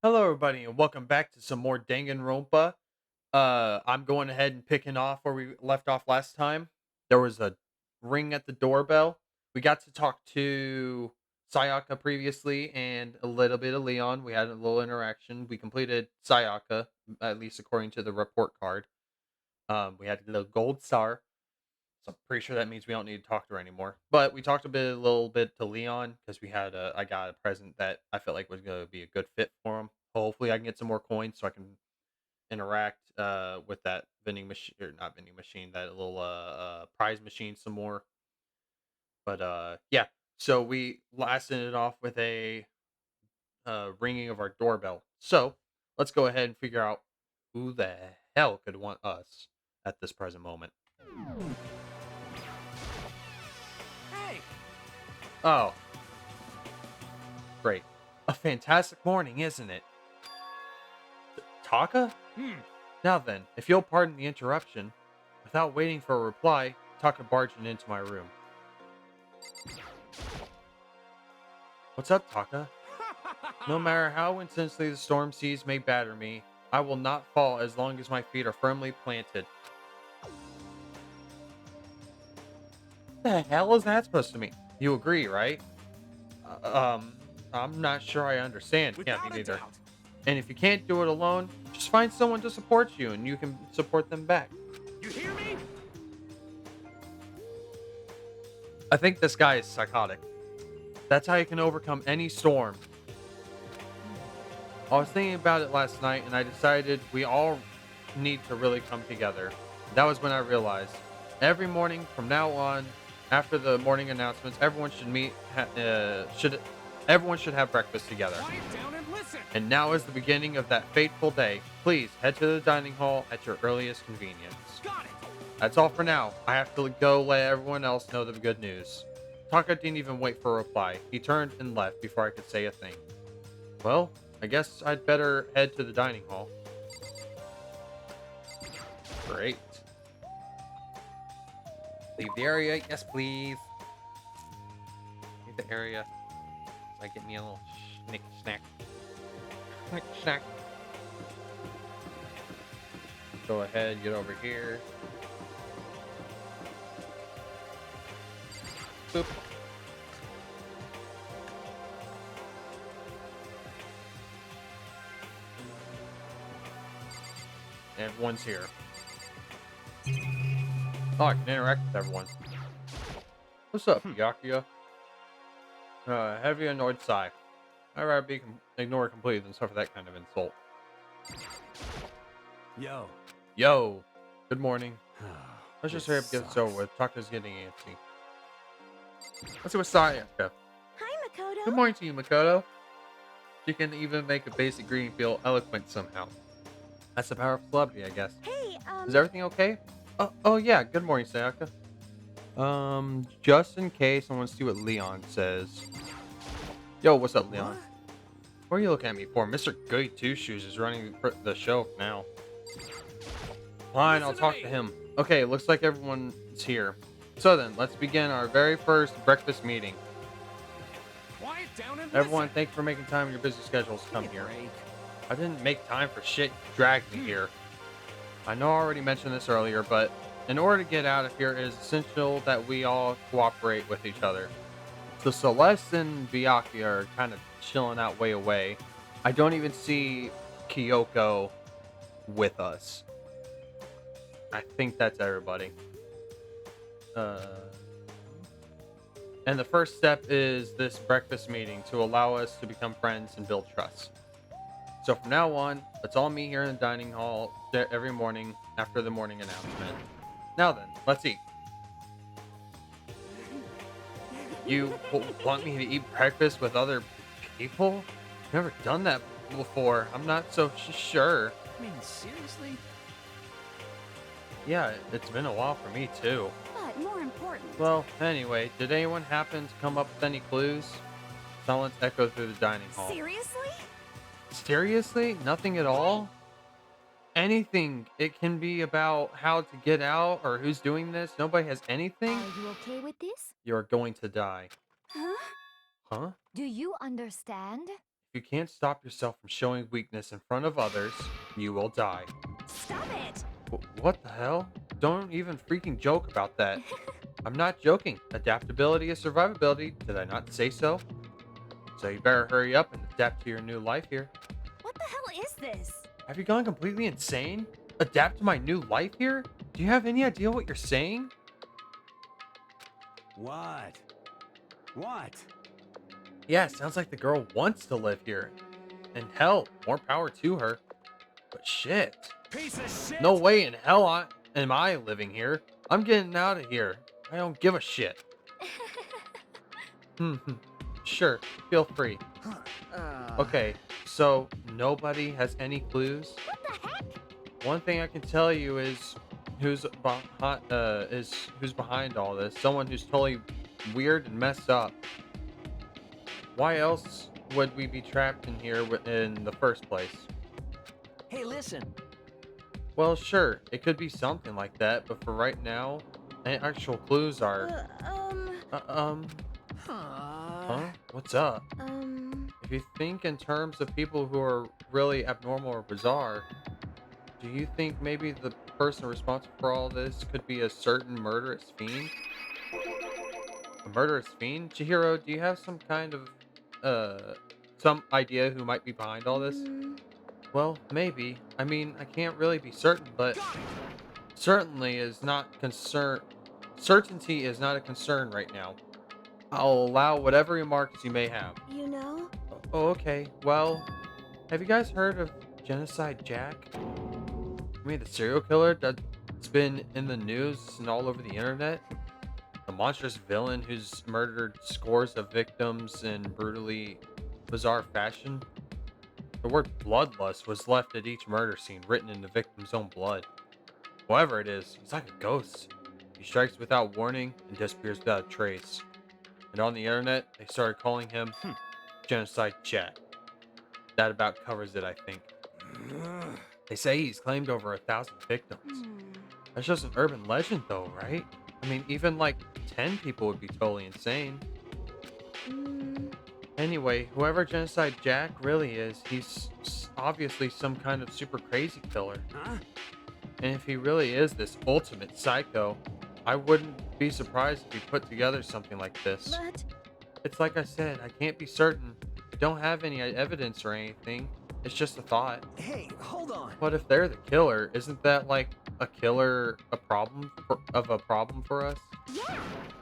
Hello, everybody, and welcome back to some more Danganronpa. I'm going ahead and picking off where we left off last time. There was a ring at the doorbell. We got to talk to Sayaka previously and a little bit of Leon. We had a little interaction. We completed Sayaka, at least according to the report card. We had a little gold star. So I'm pretty sure that means we don't need to talk to her anymore. But we talked a little bit to Leon because I got a present that I felt like was going to be a good fit for him. Hopefully, I can get some more coins so I can interact with that vending machine or not vending machine, that little prize machine some more. But yeah, so we last ended off with a ringing of our doorbell. So let's go ahead and figure out who the hell could want us at this present moment. Hey! Oh, great. A fantastic morning, isn't it? Taka? Hmm. Now then, if you'll pardon the interruption, without waiting for a reply, Taka barged into my room. What's up, Taka? No matter how intensely the storm seas may batter me, I will not fall as long as my feet are firmly planted. The hell is that supposed to mean? You agree, right? Uh, um, I'm not sure I understand. Yeah, me Without a neither. doubt. And if you can't do it alone, just find someone to support you and you can support them back. You hear me? I think this guy is psychotic. That's how you can overcome any storm. I was thinking about it last night and I decided we all need to really come together. That was when I realized every morning from now on, after the morning announcements, everyone should have breakfast together. Quiet down and listen. And now is the beginning of that fateful day. Please head to the dining hall at your earliest convenience. Got it. That's all for now. I have to go let everyone else know the good news. Taka didn't even wait for a reply. He turned and left before I could say a thing. Well, I guess I'd better head to the dining hall. Great. Leave the area. Yes, please. Leave the area. Like, get me a little snick snack. Snick snack. Go ahead, get over here. Boop. Everyone's here. Oh, I can interact with everyone. What's up, Byakuya? Heavy annoyed sigh. I'd rather be ignored completely than suffer that kind of insult. Yo. Yo, good morning. Let's just hurry up This and get this over sucks. with. Taka's getting antsy. Let's see what Sayaka. Hi, Good Makoto. morning to you, Makoto. She can even make a basic greeting feel eloquent somehow. That's the power of celebrity, I guess. Hey, Is everything okay? Oh yeah. Good morning, Sayaka. Just in case I want to see what Leon says. Yo, what's up, Leon? What? What are you looking at me for? Mr. Goody Two Shoes is running the show now. Fine, I'll Listen to talk me. to him. Okay, looks like everyone's here. So then, let's begin our very first breakfast meeting. Quiet down and Everyone, listen. thank you for making time in your busy schedules to come Give me a here. break. I didn't make time for shit. Drag me here. I know I already mentioned this earlier, but in order to get out of here, it is essential that we all cooperate with each other. So Celeste and Byakuya are kind of chilling out way away. I don't even see Kyoko with us. I think that's everybody. Uh, and the first step is this breakfast meeting to allow us to become friends and build trust. So from now on, let's all meet here in the dining hall every morning after the morning announcement. Now then, let's eat. You want me to eat breakfast with other people? Never done that before. I'm not so sure. I mean, seriously? Yeah, it's been a while for me too. but more important. Well, anyway, did anyone happen to come up with any clues? Silence echoed through the dining hall. Seriously? Seriously? Nothing at all? Anything. It can be about how to get out or who's doing this. Nobody has anything? Are you okay with this? You're going to die. Huh? Huh? Do you understand? If If you can't stop yourself from showing weakness in front of others, you will die. Stop it! What the hell? Don't even freaking joke about that. I'm not joking. Adaptability is survivability. Did I not say so? So you better hurry up and adapt to your new life here. What the hell is this? Have you gone completely insane? Adapt to my new life here? Do you have any idea what you're saying? What? What? Yeah, sounds like the girl wants to live here. And hell, more power to her. But shit. Piece of shit! No way in hell am I living here. I'm getting out of here. I don't give a shit. Sure, feel free. Okay, so nobody has any clues? What the heck? One thing I can tell you is who's behind all this. Someone who's totally weird and messed up. Why else would we be trapped in here in the first place? Hey, listen. Well, sure, it could be something like that, but for right now, the actual clues are. Huh? What's up? If you think in terms of people who are really abnormal or bizarre, do you think maybe the person responsible for all this could be a certain murderous fiend? A murderous fiend? Chihiro, do you have some kind of, some idea who might be behind all this? Well, maybe. I mean, I can't really be certain, but certainty is not a concern right now. I'll allow whatever remarks you may have. You know? Oh, okay. Well, have you guys heard of Genocide Jack? I mean, the serial killer that's been in the news and all over the internet? The monstrous villain who's murdered scores of victims in brutally bizarre fashion? The word bloodlust was left at each murder scene, written in the victim's own blood. Whoever it is, he's like a ghost. He strikes without warning and disappears without a trace. And on the internet, they started calling him Genocide Jack. That about covers it, I think. They say he's claimed over 1,000 victims. That's just an urban legend though, right? I mean, even like 10 people would be totally insane. Anyway, whoever Genocide Jack really is, he's obviously some kind of super crazy killer. Huh? And if he really is this ultimate psycho, I wouldn't be surprised if he put together something like this. But It's like I said, I can't be certain. I don't have any evidence or anything. It's just a thought. Hey, hold on. But if they're the killer, isn't that like a killer a problem for us? yeah,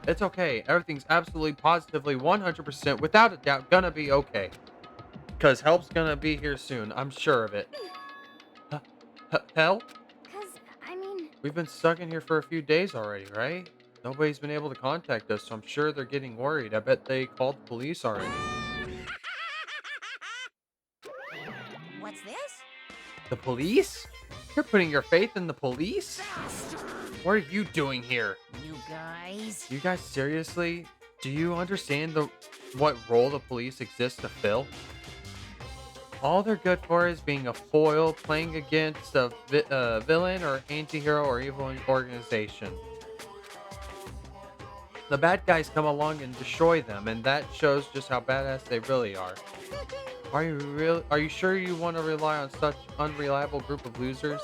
It's okay. Everything's absolutely positively 100% without a doubt gonna be okay. Cause help's gonna be here soon. I'm sure of it. Help? because, I mean, We've been stuck in here for a few days already, right? Nobody's been able to contact us, so I'm sure they're getting worried. I bet they called the police already. what's this? The police? You're putting your faith in the police? What are you doing here? You guys. You guys seriously? Do you understand what role the police exist to fill? All they're good for is being a foil, playing against a villain or anti-hero or evil organization. The bad guys come along and destroy them, and that shows just how badass they really are. Are you sure you want to rely on such unreliable group of losers?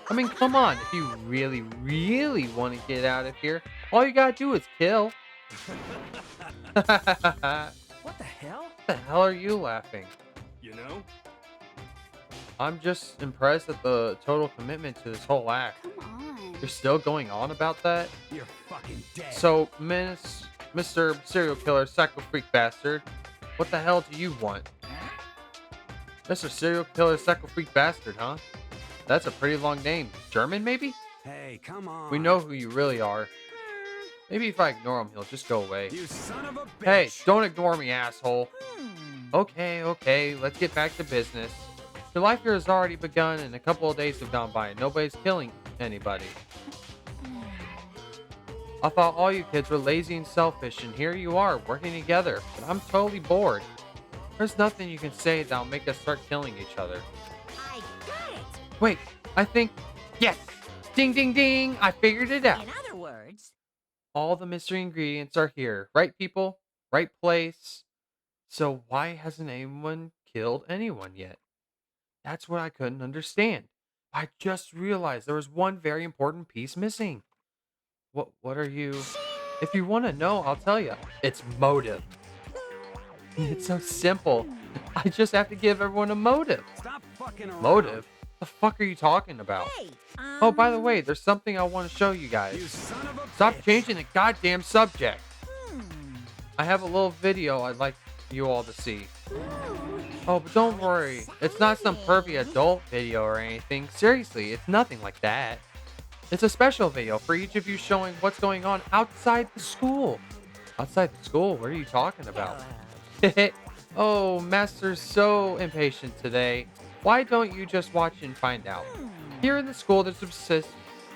I mean, come on, if you really, really want to get out of here, all you gotta do is kill. What What the hell? the hell are you laughing? You know? I'm just impressed at the total commitment to this whole act. Come on. You're still going on about that? You're fucking dead. So, Mr. Serial Killer Psycho Freak Bastard, what the hell do you want? Mr. Serial Killer Psycho Freak Bastard, huh? That's a pretty long name. German, maybe? Hey, come on. We know who you really are. Maybe if I ignore him, he'll just go away. You son of a bitch. Hey, don't ignore me, asshole. Hmm. Okay, let's get back to business. Your life here has already begun, and a couple of days have gone by, and nobody's killing anybody. I thought all you kids were lazy and selfish, and here you are, working together, but I'm totally bored. There's nothing you can say that'll make us start killing each other. I got it. Wait, I think... Yes! Ding, ding, ding! I figured it out! In other words, All the mystery ingredients are here. Right people? Right place? So why hasn't anyone killed anyone yet. That's what I couldn't understand. I just realized there was one very important piece missing. What are you? If you want to know, I'll tell you. It's motive. It's so simple. I just have to give everyone a motive. Stop fucking around. Motive? The fuck are you talking about? Hey, Oh, by the way, there's something I want to show you You guys. son of a Stop bitch. changing the goddamn subject. hmm. I have a little video I'd like you all to see. Oh, but don't worry. It's not some pervy adult video or anything. Seriously, it's nothing like that. It's a special video for each of you showing what's going on outside the school. Outside the school? What are you talking about? Oh, Master's so impatient today. Why don't you just watch and find out? Here in the school, there's a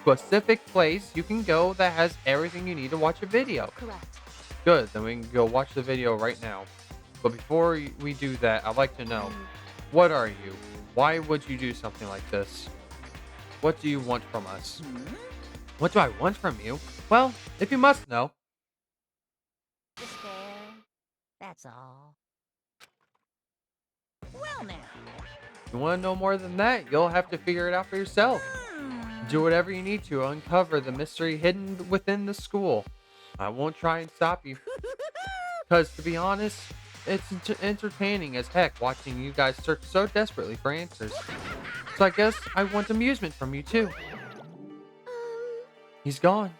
specific place you can go that has everything you need to watch a video. Correct. Good, then we can go watch the video right now. But before we do that, I'd like to know, what are you? Why would you do something like this? What do you want from us? What do I want from you? Well, if you must know. Just there. That's all. Well now. If you want to know more than that, you'll have to figure it out for yourself. Do whatever you need to uncover the mystery hidden within the school. I won't try and stop you. Because, to be honest, it's entertaining as heck watching you guys search so desperately for answers. So I guess I want amusement from you too. He's gone.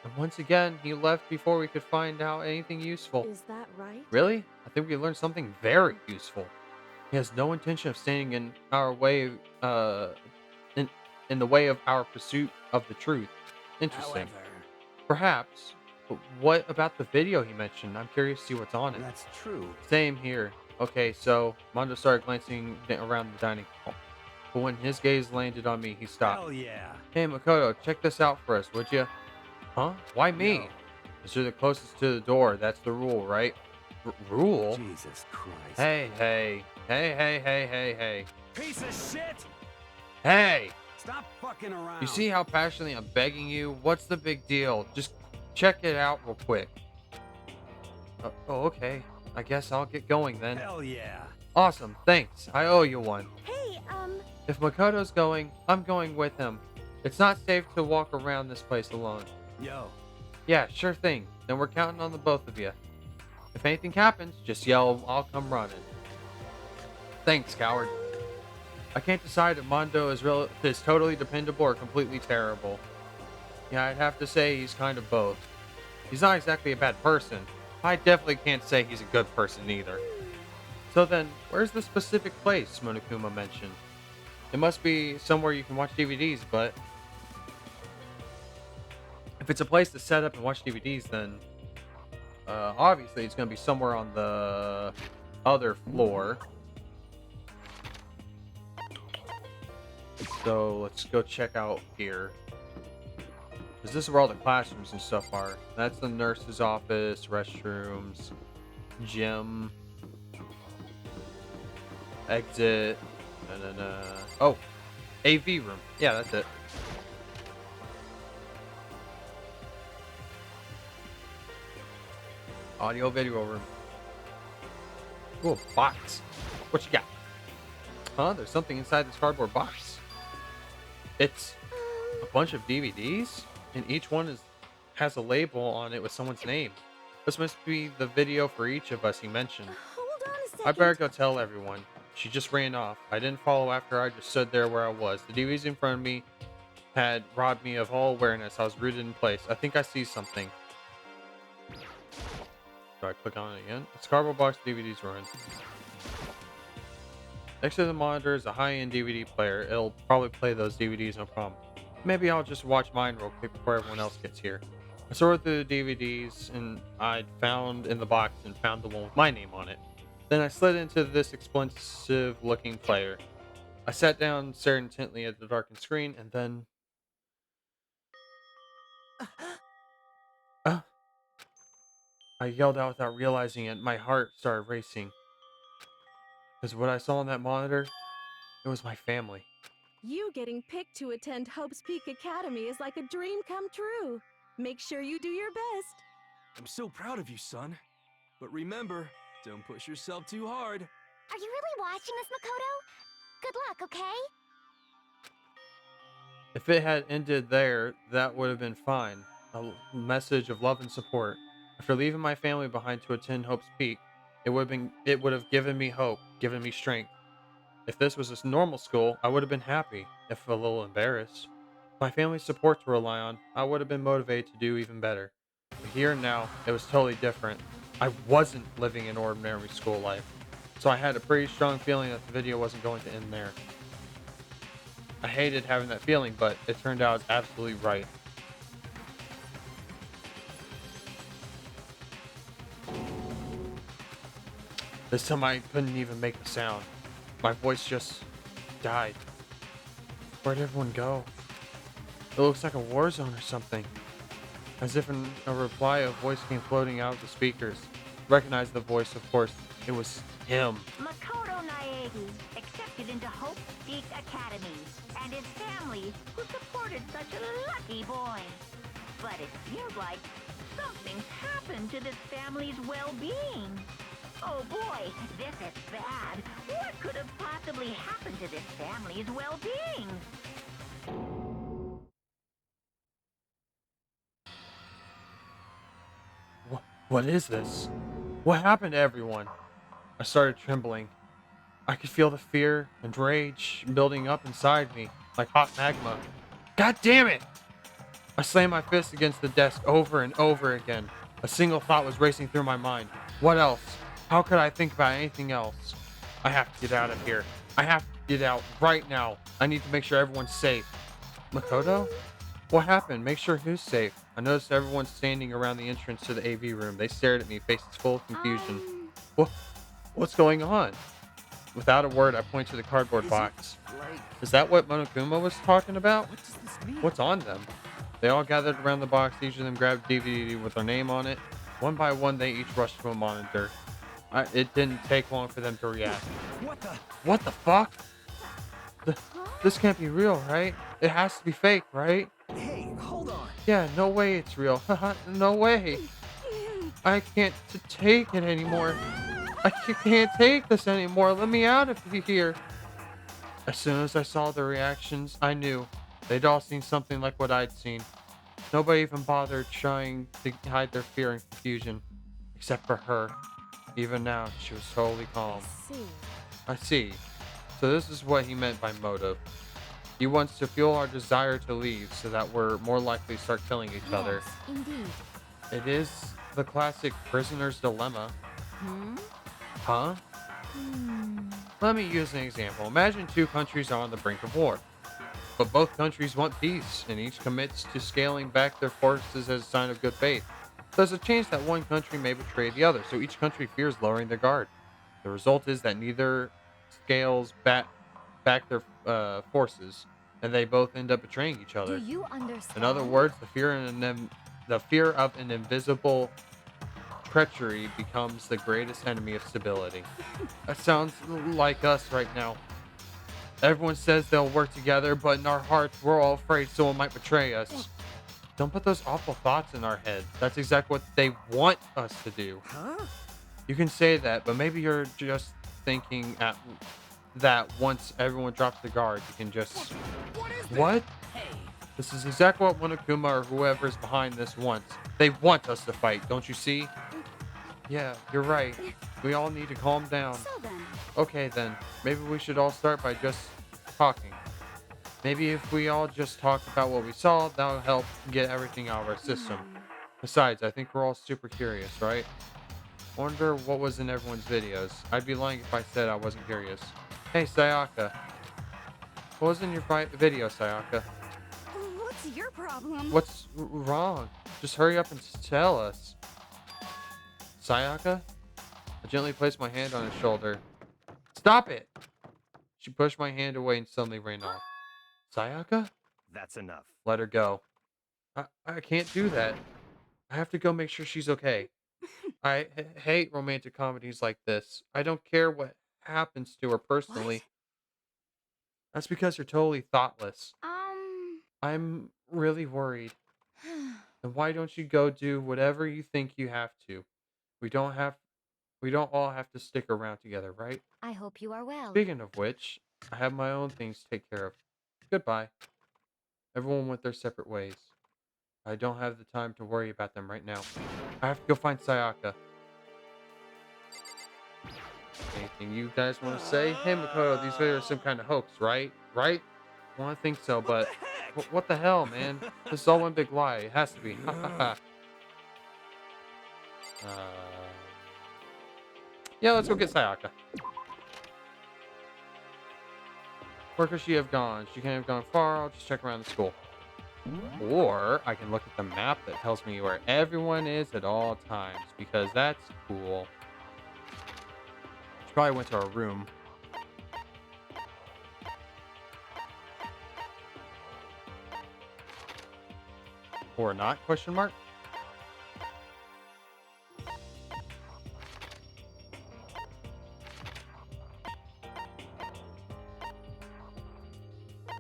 And once again, he left before we could find out anything useful. Is that right? Really? I think we learned something very useful. He has no intention of standing in our way, in the way of our pursuit of the truth. Interesting. However, Perhaps. But what about the video he mentioned? I'm curious to see what's on it. that's true. Same here. Okay, so Mondo started glancing around the dining hall. But when his gaze landed on me, he stopped. Hell yeah. Hey, Makoto, check this out for us, would you? Huh? Why me? No. Because you're the closest to the door. That's the rule, right? Rule? Jesus Christ. Hey, hey. Hey, hey, hey, hey, hey. Piece of shit. Hey! Stop fucking around. You see how passionately I'm begging you? What's the big deal? Just check it out real quick. Oh, okay. I guess I'll get going then. Hell yeah. Awesome, thanks. I owe you one. Hey, If Makoto's going, I'm going with him. It's not safe to walk around this place alone. Yo. Yeah, sure thing. Then we're counting on the both of you. If anything happens, just yell, I'll come running. Thanks, coward. I can't decide if Mondo is totally dependable or completely terrible. Yeah, I'd have to say he's kind of both. He's not exactly a bad person. I definitely can't say he's a good person either. So then, where's the specific place Monokuma mentioned? It must be somewhere you can watch DVDs, but if it's a place to set up and watch DVDs, then obviously it's going to be somewhere on the other floor. So let's go check out here. Because this is where all the classrooms and stuff are. That's the nurse's office, restrooms, gym, exit, and then, oh, AV room. Yeah, that's it. Audio video room. Ooh, box. What you got? Huh? There's something inside this cardboard box. It's a bunch of DVDs, and each one has a label on it with someone's name. This must be the video for each of us he mentioned. hold on a second. I better go tell everyone. She just ran off. I didn't follow after her. I just stood there where I was. The DVDs in front of me had robbed me of all awareness. I was rooted in place. I think I see something. Do I click on it again? It's cardboard box DVDs ruined. Next to the monitor is a high-end DVD player. It'll probably play those DVDs, no problem. Maybe I'll just watch mine real quick before everyone else gets here. I sorted through the DVDs and I'd found in the box and found the one with my name on it. Then I slid into this expensive-looking player. I sat down, stared intently at the darkened screen, and then... I yelled out without realizing it. My heart started racing. Because what I saw on that monitor, it was my family. You getting picked to attend Hope's Peak Academy is like a dream come true. Make sure you do your best. I'm so proud of you, son. But remember, don't push yourself too hard. Are you really watching this, Makoto? Good luck, okay? If it had ended there, that would have been fine. Message of love and support. After leaving my family behind to attend Hope's Peak, it would have given me hope, given me strength. If this was a normal school, I would have been happy, if a little embarrassed. My family's support to rely on, I would have been motivated to do even better. But here and now, it was totally different. I wasn't living an ordinary school life, so I had a pretty strong feeling that the video wasn't going to end there. I hated having that feeling, but it turned out I was absolutely right. This time I couldn't even make a sound. My voice just died. Where'd everyone go? It looks like a war zone or something. As if in a reply, a voice came floating out of the speakers. Recognized the voice, of course. It was him. Makoto Naegi accepted into Hope Peak Academy, and his family, who supported such a lucky boy. But it seems like something's happened to this family's well-being. Oh boy, this is bad. What could have possibly happened to this family's well-being? What is this? What happened to everyone? I started trembling. I could feel the fear and rage building up inside me, like hot magma. God damn it! I slammed my fist against the desk over and over again. A single thought was racing through my mind. What else? How could I think about anything else? I have to get out of here. I have to get out right now. I need to make sure everyone's safe. Makoto? What happened? Make sure who's safe. I noticed everyone standing around the entrance to the AV room. They stared at me, faces full of confusion. What? What's going on? Without a word, I point to the cardboard box. Like, Is that what Monokuma was talking about? what does this mean? What's on them? They all gathered around the box. Each of them grabbed a DVD with their name on it. One by one, they each rushed to a monitor. It didn't take long for them to react. What the? What the fuck? This can't be real, right? It has to be fake, right? Hey, hold on. Yeah, no way it's real. Haha, no way. I can't take it anymore. Can't take this anymore. Let me out of here. As soon as I saw the reactions, I knew. They'd all seen something like what I'd seen. Nobody even bothered trying to hide their fear and confusion. Except for her. Even now, she was totally calm. See. I see. So this is what he meant by motive. He wants to fuel our desire to leave so that we're more likely to start killing each other. Yes, indeed. It is the classic prisoner's dilemma. Hmm? Huh? Let me use an example. Imagine two countries are on the brink of war. But both countries want peace, and each commits to scaling back their forces as a sign of good faith. There's a chance that one country may betray the other, so each country fears lowering their guard. The result is that neither scales back their forces, and they both end up betraying each Do other. you understand? In other words, the fear of an invisible treachery becomes the greatest enemy of stability. That sounds like us right now. Everyone says they'll work together, but in our hearts, we're all afraid someone might betray us. Don't put those awful thoughts in our head. That's exactly what they want us to do. Huh? You can say that, but maybe you're just thinking that once everyone drops the guard, you can just... What is this? What? Hey, This is exactly what Monokuma or whoever is behind this wants. They want us to fight, don't you see? Yeah, you're right. We all need to calm down. So then, Okay then, maybe we should all start by just talking. Maybe if we all just talk about what we saw, that'll help get everything out of our system. Besides, I think we're all super curious, right? Wonder what was in everyone's videos. I'd be lying if I said I wasn't curious. Hey, Sayaka. What was in your video, Sayaka? what's your problem? What's wrong? Just hurry up and tell us. Sayaka? I gently placed my hand on his shoulder. Stop it! She pushed my hand away and suddenly ran off. Sayaka? that's enough. Let her go. I can't do that. I have to go make sure she's okay. I hate romantic comedies like this. I don't care what happens to her personally. That's because you're totally thoughtless. I'm really worried. Then why don't you go do whatever you think you have to? We don't have We don't all have to stick around together, right? I hope you are well. Speaking of which, I have my own things to take care of. Goodbye. Everyone went their separate ways. I don't have the time to worry about them right now. I have to go find Sayaka. Anything you guys want to say? Hey, Makoto, these videos are some kind of hoax, right? Right? Well, I think so, What the but heck? what the hell, man? This is all one big lie. It has to be. Ha ha ha. Yeah, let's go get Sayaka. Where could she have gone? She can't have gone far. I'll just check around the school. Or I can look at the map that tells me where everyone is at all times, because that's cool. She probably went to her room. Or not, question mark?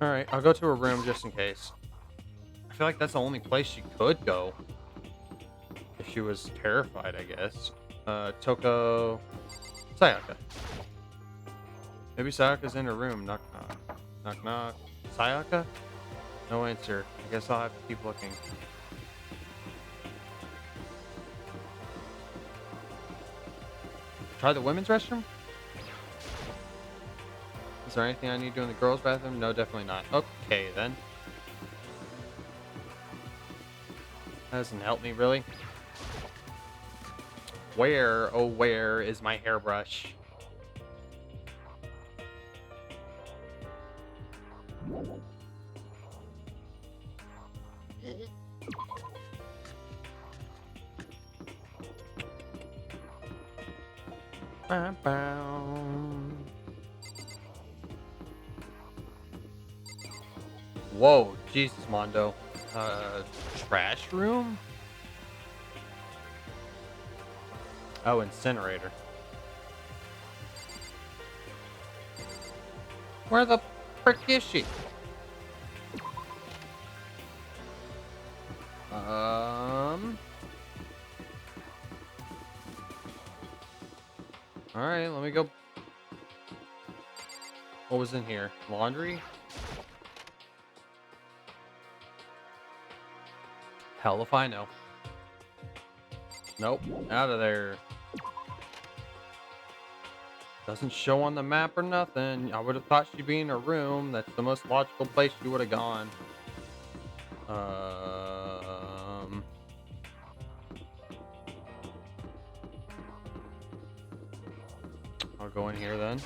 Alright, I'll go to her room just in case. I feel like that's the only place she could go. If she was terrified, I guess. Toko... Sayaka. Maybe Sayaka's in her room. Knock, knock. Knock, knock. Sayaka? No answer. I guess I'll have to keep looking. Try the women's restroom? Is there anything I need to do in the girls' bathroom? No, definitely not. Okay, then. That doesn't help me, really. Where, oh where is my hairbrush? Whoa, Jesus, Mondo. Trash room? Oh, incinerator. Where the frick is she? Alright, let me go. What was in here? Laundry? Hell if I know. Nope, out of there. Doesn't show on the map or nothing. I would have thought she'd be in her room. That's the most logical place she would have gone. I'll go in here then.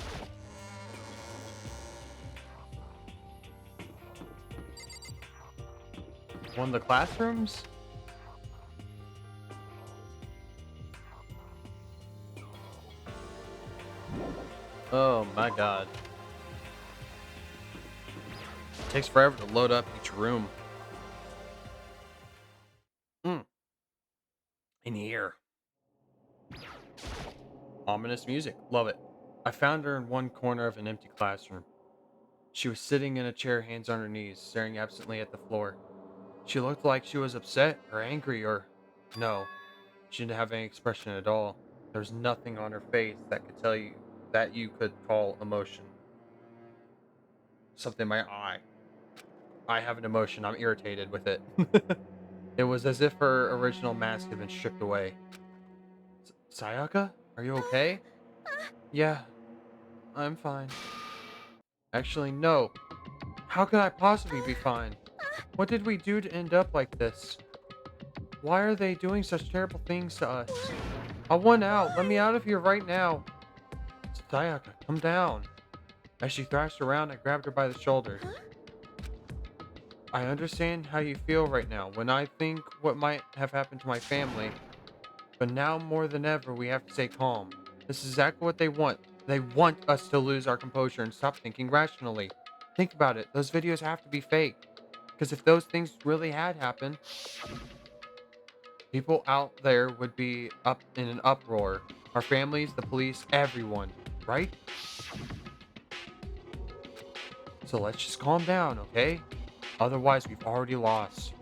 One of the classrooms? Oh my god. It takes forever to load up each room. In here. Ominous music. Love it. I found her in one corner of an empty classroom. She was sitting in a chair, hands on her knees, staring absently at the floor. She looked like she was upset or angry or... No, she didn't have any expression at all. There was nothing on her face that could tell you that you could call emotion. Something in my eye. I have an emotion. I'm irritated with it. It was as if her original mask had been stripped away. Sayaka? Are you okay? Yeah, I'm fine. Actually, no. How could I possibly be fine? What did we do to end up like this? Why are they doing such terrible things to us? I want out. Let me out of here right now. Sayaka, come down. As she thrashed around, I grabbed her by the shoulder. I understand how you feel right now when I think what might have happened to my family. But now more than ever, we have to stay calm. This is exactly what they want. They want us to lose our composure and stop thinking rationally. Think about it. Those videos have to be fake. Because if those things really had happened, people out there would be up in an uproar. Our families, the police, everyone. Right? So let's just calm down, okay? Otherwise, we've already lost.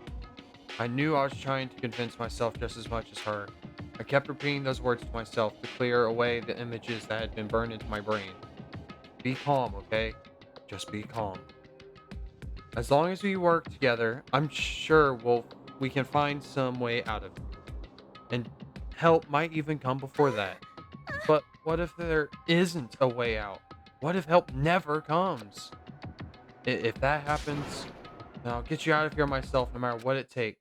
I knew I was trying to convince myself just as much as her. I kept repeating those words to myself to clear away the images that had been burned into my brain. Be calm, okay? Just be calm. As long as we work together, I'm sure we can find some way out of it. And help might even come before that. But what if there isn't a way out? What if help never comes? If that happens, then I'll get you out of here myself no matter what it takes.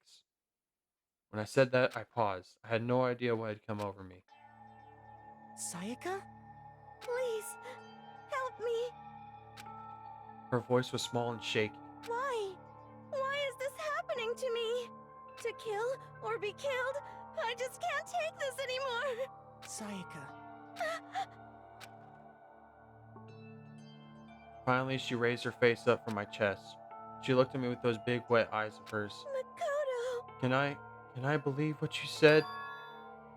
When I said that, I paused. I had no idea what had come over me. Sayaka? Please, help me. Her voice was small and shaky. Why? Why is this happening to me? To kill or be killed? I just can't take this anymore. Sayaka. Finally, she raised her face up from my chest. She looked at me with those big wet eyes of hers. Makoto. Can I believe what you said?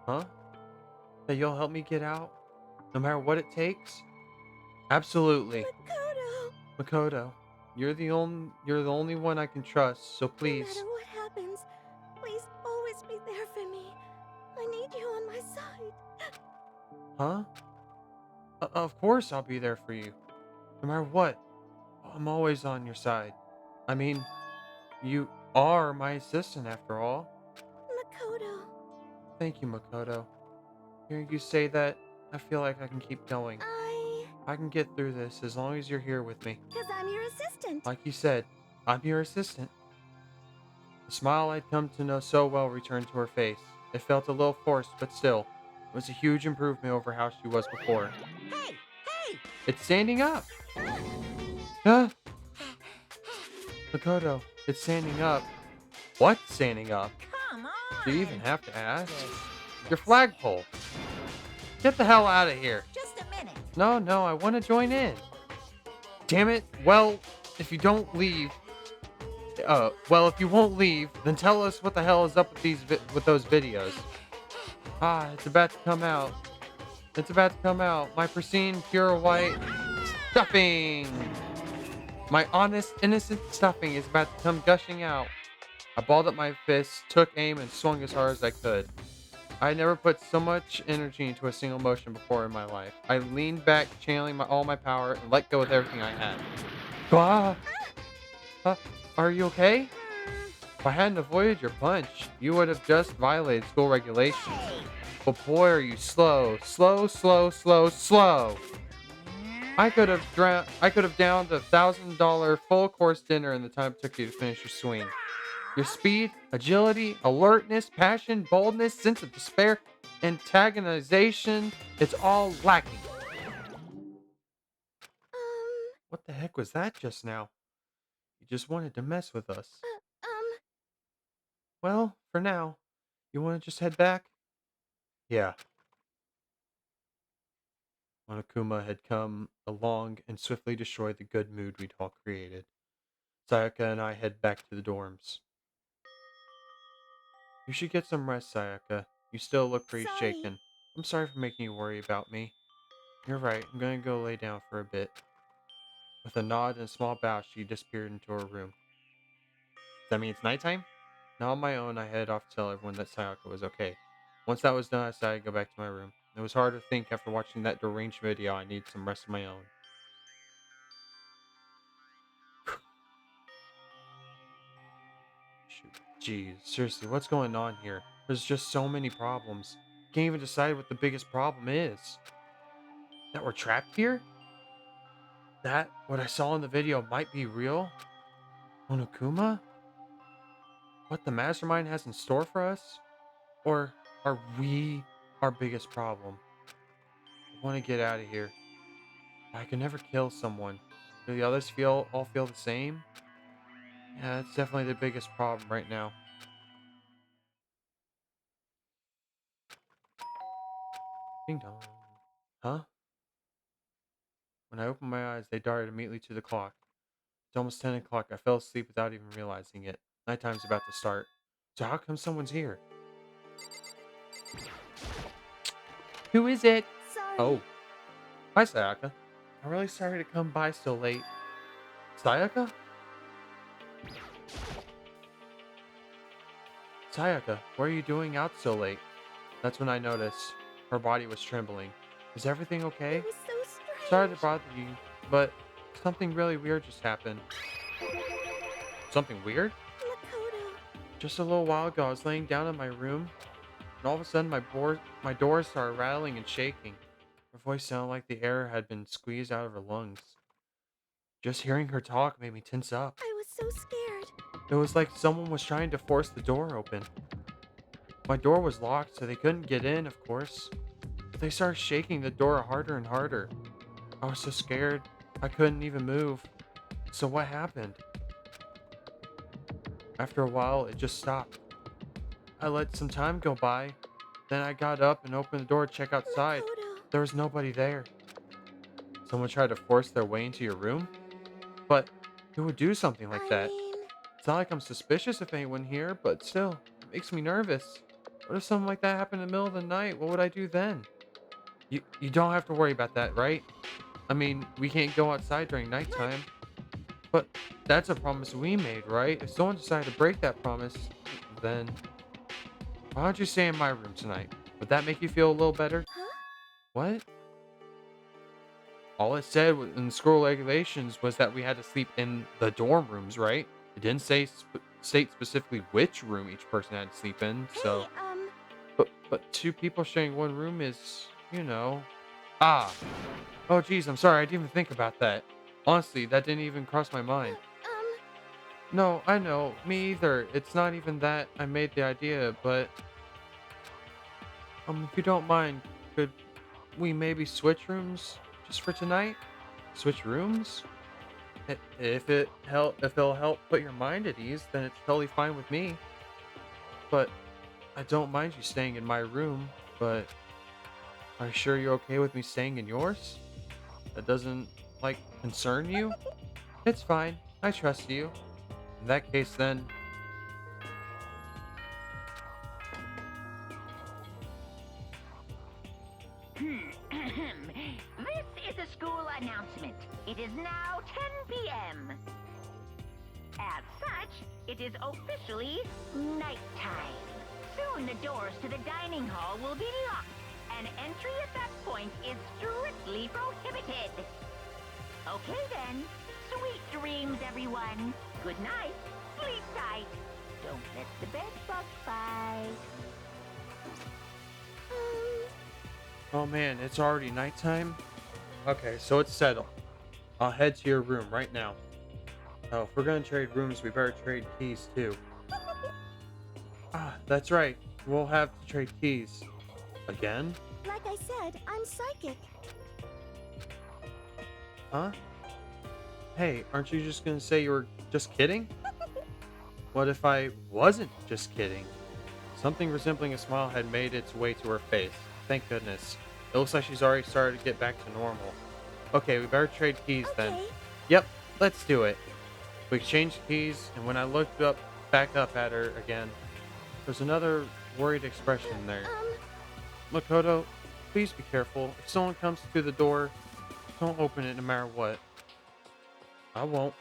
Huh? That you'll help me get out? No matter what it takes? Absolutely. Makoto. Makoto, you're the only one I can trust, so No please. matter what happens, please always be there for me. I need you on my side. Huh? Of course I'll be there for you. No matter what. I'm always on your side. I mean, you are my assistant after all. Makoto. Thank you, Makoto. Hearing you say that, I feel like I can keep going. I can get through this as long as you're here with me. Because I'm your assistant. Like you said, I'm your assistant. The smile I'd come to know so well returned to her face. It felt a little forced, but still, it was a huge improvement over how she was before. Hey! Hey! It's standing up! Huh? Makoto, it's standing up. What's standing up? Come on! Do you even have to ask? Your flagpole. Get the hell out of here. Just a minute. No, I want to join in. Damn it. Well, if you don't leave, if you won't leave, then tell us what the hell is up with with those videos. It's about to come out. It's about to come out. My pristine, pure white stuffing. My honest, innocent stuffing is about to come gushing out. I balled up my fists, took aim, and swung as hard as I could. I had never put so much energy into a single motion before in my life. I leaned back, channeling all my power, and let go with everything I had. Ah! Are you okay? If I hadn't avoided your punch, you would have just violated school regulations. But boy, are you slow. Slow. I could have downed a $1,000 full course dinner in the time it took you to finish your swing. Your speed, agility, alertness, passion, boldness, sense of despair, antagonization, it's all lacking. What the heck was that just now? You just wanted to mess with us. Well, for now, you want to just head back? Yeah. Monokuma had come along and swiftly destroyed the good mood we'd all created. Sayaka and I head back to the dorms. You should get some rest, Sayaka. You still look pretty Sorry. shaken. I'm sorry for making you worry about me. You're right, I'm gonna go lay down for a bit. With a nod and a small bow, she disappeared into her room. Does that mean it's nighttime? Now on my own, I headed off to tell everyone that Sayaka was okay. Once that was done, I decided to go back to my room. It was hard to think after watching that deranged video I needed some rest of my own. Shoot. Jeez, seriously, what's going on here? There's just so many problems. Can't even decide what the biggest problem is. That we're trapped here? That what I saw in the video might be real? Monokuma? What the mastermind has in store for us? Or are we our biggest problem? I want to get out of here. I can never kill someone. Do the others all feel the same? Yeah, that's definitely the biggest problem right now. Ding dong. Huh? When I opened my eyes, they darted immediately to the clock. It's almost 10 o'clock. I fell asleep without even realizing it. Nighttime's about to start. So how come someone's here? Who is it? Sorry. Oh. Hi, Sayaka. I'm really sorry to come by so late. Sayaka? Sayaka, what are you doing out so late? That's when I noticed her body was trembling. Is everything It okay? was so Sorry to strange. bother you, but something really weird just happened. Something weird? Makoto. Just a little while ago, I was laying down in my room, and all of a sudden my door started rattling and shaking. Her voice sounded like the air had been squeezed out of her lungs. Just hearing her talk made me tense up. I was so scared. It was like someone was trying to force the door open. My door was locked, so they couldn't get in, of course. But they started shaking the door harder and harder. I was so scared, I couldn't even move. So what happened? After a while, it just stopped. I let some time go by. Then I got up and opened the door to check outside. Makoto. There was nobody there. Someone tried to force their way into your room? But who would do something like I that? mean, It's not like I'm suspicious of anyone here, but still, it makes me nervous. What if something like that happened in the middle of the night? What would I do then? You don't have to worry about that, right? I mean, we can't go outside during nighttime. But that's a promise we made, right? If someone decided to break that promise, then why don't you stay in my room tonight? Would that make you feel a little better? huh? What? All it said in the school regulations was that we had to sleep in the dorm rooms, right? It didn't state specifically which room each person had to sleep in. Hey, So, but two people sharing one room is, ah. Oh, geez, I'm sorry. I didn't even think about that. Honestly, that didn't even cross my mind. No, I know. Me either. It's not even that I made the idea, but if you don't mind, could we maybe switch rooms just for tonight? Switch rooms? If it'll help put your mind at ease, then it's totally fine with me. But I don't mind you staying in my room, but are you sure you're okay with me staying in yours? That doesn't concern you? It's fine. I trust you. In that case then, This is a school announcement. It is now 10 p.m. As such, it is officially nighttime. Soon the doors to the dining hall will be locked, and entry at that point is strictly prohibited. Okay then, sweet dreams, everyone. Good night, sleep tight. Don't let the bed bug bite. oh man, it's already nighttime? Okay, so it's settled. I'll head to your room right now. Oh, if we're gonna trade rooms, we better trade keys too. Ah, that's right. We'll have to trade keys. Again? Like I said, I'm psychic. Huh? Hey, aren't you just gonna say you were just kidding? What if I wasn't just kidding? Something resembling a smile had made its way to her face. Thank goodness. It looks like she's already started to get back to normal. Okay, we better trade keys then. Okay. Yep, let's do it. We exchanged keys, and when I looked back up at her again, there's another worried expression there. Makoto, please be careful. If someone comes through the door, don't open it no matter what. I won't.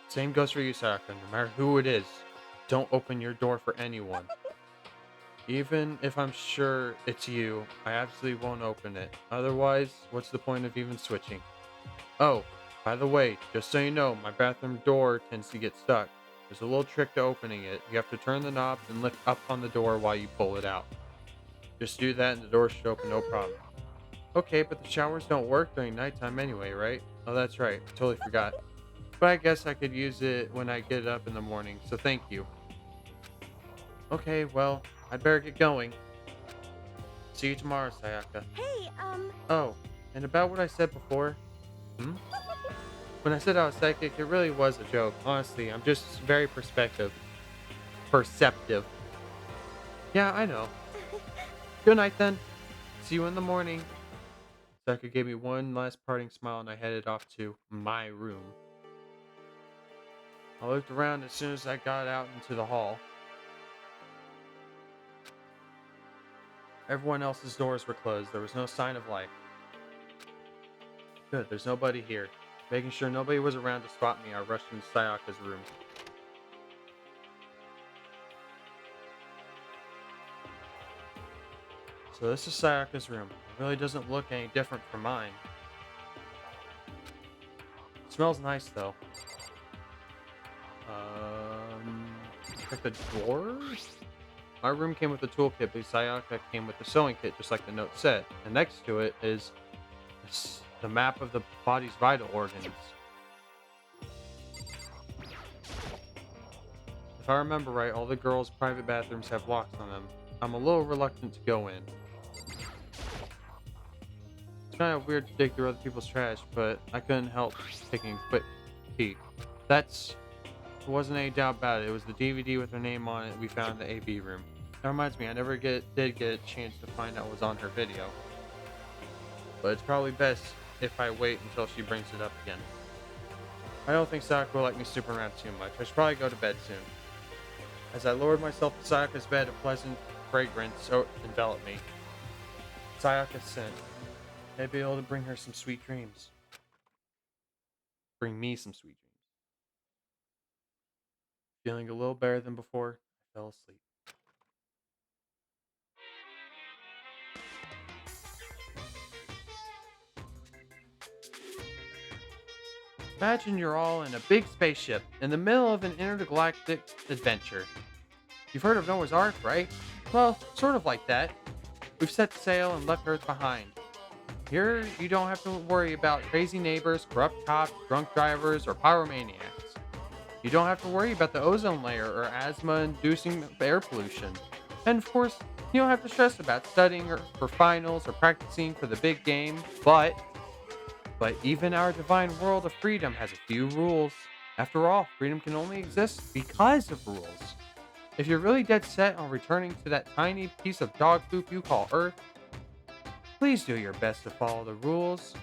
Same goes for you, Sayaka. No matter who it is, don't open your door for anyone. Even if I'm sure it's you, I absolutely won't open it. Otherwise, what's the point of even switching? Oh, by the way, just so you know, my bathroom door tends to get stuck. There's a little trick to opening it. You have to turn the knob and lift up on the door while you pull it out. Just do that and the door should open no problem. Okay, but the showers don't work during nighttime anyway, right? Oh, that's right. I totally forgot. But I guess I could use it when I get up in the morning, so thank you. Okay, well, I'd better get going. See you tomorrow, Sayaka. Hey, Oh, and about what I said before. Hmm? When I said I was psychic, it really was a joke. Honestly, I'm just very perceptive. Yeah, I know. Good night then. See you in the morning. Sayaka gave me one last parting smile and I headed off to my room. I looked around as soon as I got out into the hall. Everyone else's doors were closed. There was no sign of life. Good, there's nobody here. Making sure nobody was around to spot me, I rushed into Sayaka's room. So this is Sayaka's room. It really doesn't look any different from mine. It smells nice though. Check the drawers? My room came with a toolkit, but Sayaka came with the sewing kit, just like the note said. And next to it is the map of the body's vital organs. If I remember right, all the girls' private bathrooms have locks on them. I'm a little reluctant to go in. It's kind of weird to dig through other people's trash, but I couldn't help taking a quick peek. There wasn't any doubt about it. It was the DVD with her name on it we found in the AV room. That reminds me, I never did get a chance to find out what was on her video. But it's probably best if I wait until she brings it up again. I don't think Sayaka will like me snooping around too much. I should probably go to bed soon. As I lowered myself to Sayaka's bed, a pleasant fragrance enveloped me. Sayaka's scent. I'd be able to bring her some sweet dreams. Bring me some sweet dreams. Feeling a little better than before, I fell asleep. Imagine you're all in a big spaceship in the middle of an intergalactic adventure. You've heard of Noah's Ark, right? Well, sort of like that. We've set sail and left Earth behind. Here, you don't have to worry about crazy neighbors, corrupt cops, drunk drivers, or pyromaniacs. You don't have to worry about the ozone layer or asthma-inducing air pollution. And of course, you don't have to stress about studying for finals or practicing for the big game, but even our divine world of freedom has a few rules. After all, freedom can only exist because of rules. If you're really dead set on returning to that tiny piece of dog poop you call Earth, please do your best to follow the rules.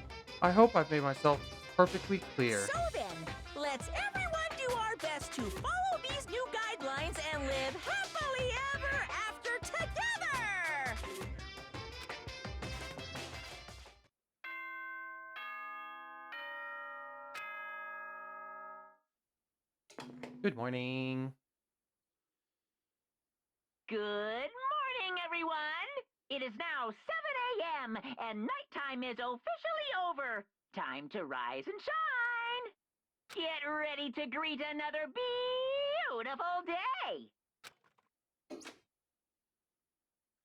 I hope I've made myself perfectly clear. So then, let's everyone do our best to follow these new guidelines and live happily ever after together! Good morning. Good morning, everyone! It is now 7 a.m., and nighttime is officially over. Time to rise and shine! Get ready to greet another beautiful day!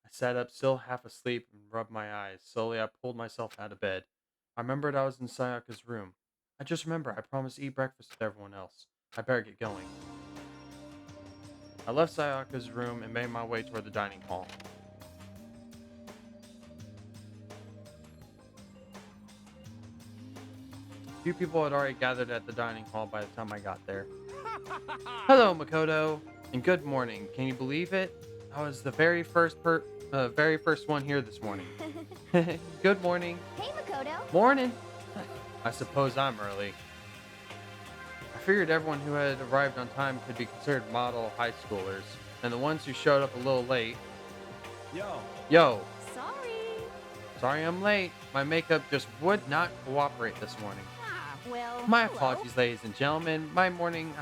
I sat up still half asleep and rubbed my eyes. Slowly I pulled myself out of bed. I remembered I was in Sayaka's room. I just remember I promised to eat breakfast with everyone else. I better get going. I left Sayaka's room and made my way toward the dining hall. A few people had already gathered at the dining hall by the time I got there. Hello, Makoto, and good morning. Can you believe it? I was the very first one here this morning. Good morning. Hey, Makoto. Morning. I suppose I'm early. I figured everyone who had arrived on time could be considered model high schoolers, and the ones who showed up a little late. Yo. Sorry I'm late. My makeup just would not cooperate this morning. Well, My hello. apologies, ladies and gentlemen. My morning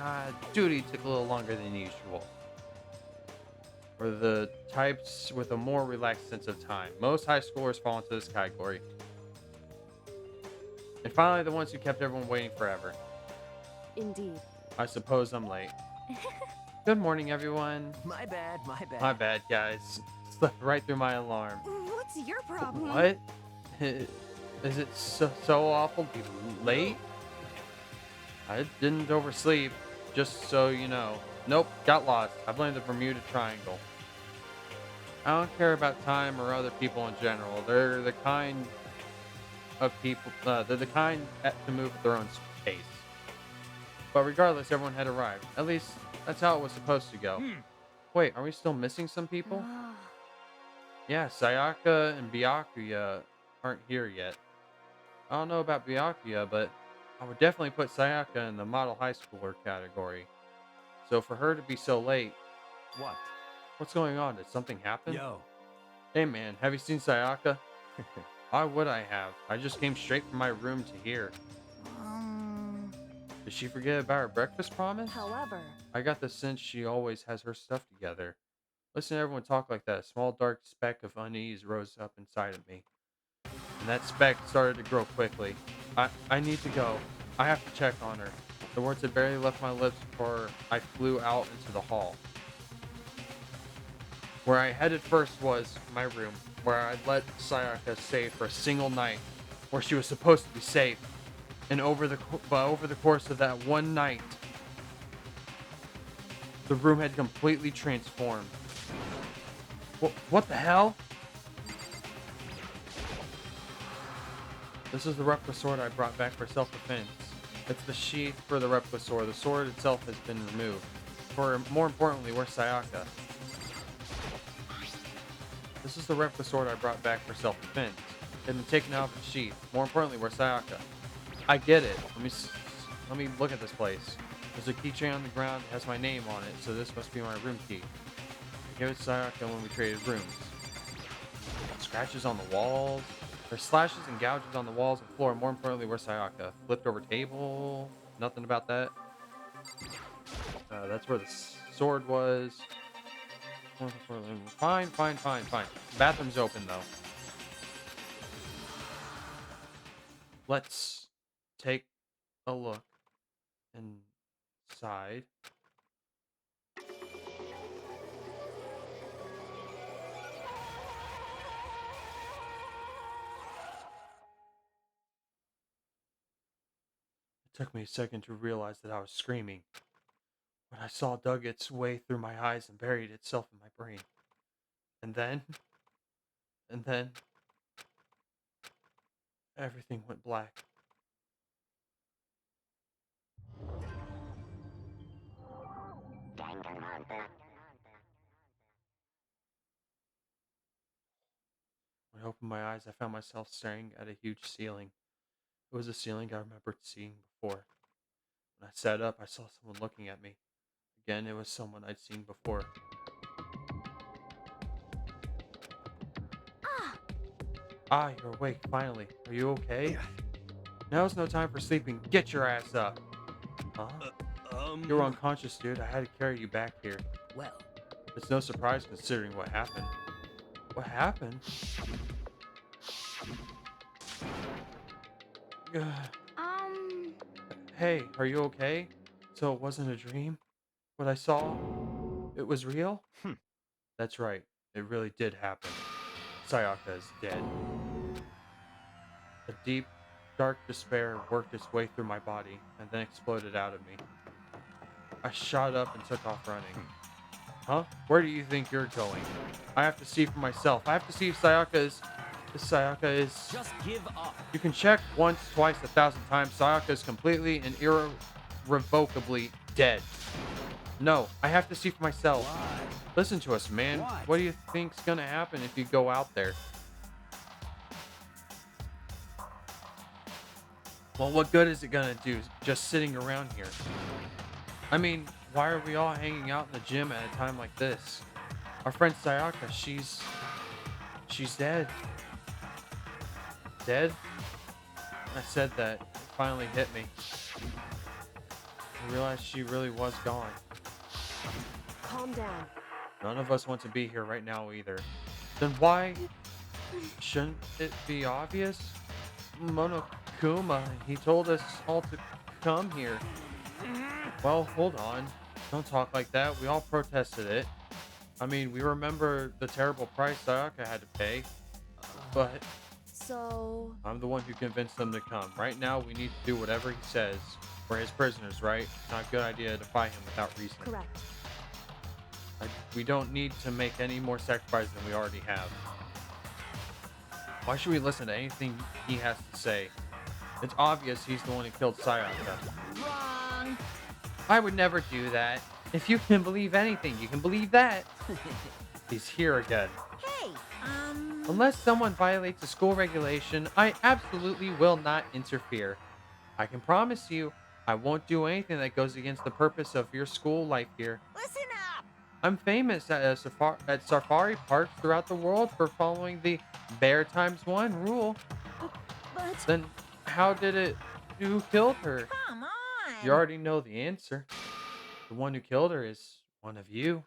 duty took a little longer than usual. For the types with a more relaxed sense of time, most high schoolers fall into this category. And finally, the ones who kept everyone waiting forever. Indeed. I suppose I'm late. Good morning, everyone. My bad, my bad. My bad, guys. Slept right through my alarm. What's your problem? What? Is it so awful to be late? I didn't oversleep, just so you know. Nope, got lost. I blame the Bermuda Triangle. I don't care about time or other people in general. They're the kind of people, they're the kind to move at their own pace. But regardless, everyone had arrived. At least, that's how it was supposed to go. Wait, are we still missing some people? Yeah, Sayaka and Byakuya aren't here yet. I don't know about Byakuya, but I would definitely put Sayaka in the model high schooler category. So for her to be so late, What? what's going on? Did something happen? Yo. Hey man, have you seen Sayaka? Why would I have? I just came straight from my room to here. Did she forget about her breakfast promise? However, I got the sense she always has her stuff together. Listening to everyone talk like that, a small dark speck of unease rose up inside of me. And that speck started to grow quickly. I need to go. I have to check on her. The words had barely left my lips before I flew out into the hall. Where I headed first was my room, where I'd let Sayaka stay for a single night, where she was supposed to be safe. And over the course of that one night, the room had completely transformed. What the hell? This is the replica sword I brought back for self-defense. It's the sheath for the replica sword. The sword itself has been removed. More importantly, where's Sayaka? This is the replica sword I brought back for self-defense. It had been taken out of its sheath. More importantly, where's Sayaka? I get it. Let me look at this place. There's a keychain on the ground. It has my name on it, so this must be my room key. I gave it to Sayaka when we traded rooms. Scratches on the walls. There's slashes and gouges on the walls and floor. More importantly, where's Sayaka? Flipped over table. Nothing about that. That's where the sword was. Fine. Bathroom's open though. Let's take a look inside. It took me a second to realize that I was screaming. When I saw dug its way through my eyes and buried itself in my brain. And then, everything went black. When I opened my eyes, I found myself staring at a huge ceiling. It was a ceiling I remembered seeing before. When I sat up, I saw someone looking at me. Again, it was someone I'd seen before. Ah, you're awake, finally. Are you okay? Now's no time for sleeping. Get your ass up. Huh? You were unconscious, dude. I had to carry you back here. Well, It's no surprise considering what happened. What happened? Ugh. Hey, are you okay? So it wasn't a dream? What I saw? It was real? That's right. It really did happen. Sayaka is dead. A deep, dark despair worked its way through my body and then exploded out of me. I shot up and took off running. Huh? Where do you think you're going? I have to see for myself. I have to see if Sayaka is... just give up. You can check once, twice, 1,000 times. Sayaka is completely and irrevocably dead. No, I have to see for myself. Why? Listen to us, man. What do you think's gonna happen if you go out there? Well, what good is it gonna do just sitting around here? I mean, why are we all hanging out in the gym at a time like this? Our friend Sayaka, she's dead. Dead? I said that. It finally hit me. I realized she really was gone. Calm down. None of us want to be here right now either. Then why shouldn't it be obvious? Monokuma, he told us all to come here. Well, hold on. Don't talk like that. We all protested it. I mean, we remember the terrible price Sayaka had to pay. But So... I'm the one who convinced them to come. Right now, we need to do whatever he says. We're his prisoners, right? It's not a good idea to defy him without reason. Correct. We don't need to make any more sacrifices than we already have. Why should we listen to anything he has to say? It's obvious he's the one who killed Sayaka. Wrong. I would never do that. If you can believe anything, you can believe that. He's here again. Hey, Unless someone violates a school regulation, I absolutely will not interfere. I can promise you, I won't do anything that goes against the purpose of your school life here. listen up. I'm famous at safari parks throughout the world for following the bear times one rule. But... Then how did it... Who killed her? Come on. You already know the answer. The one who killed her is one of you.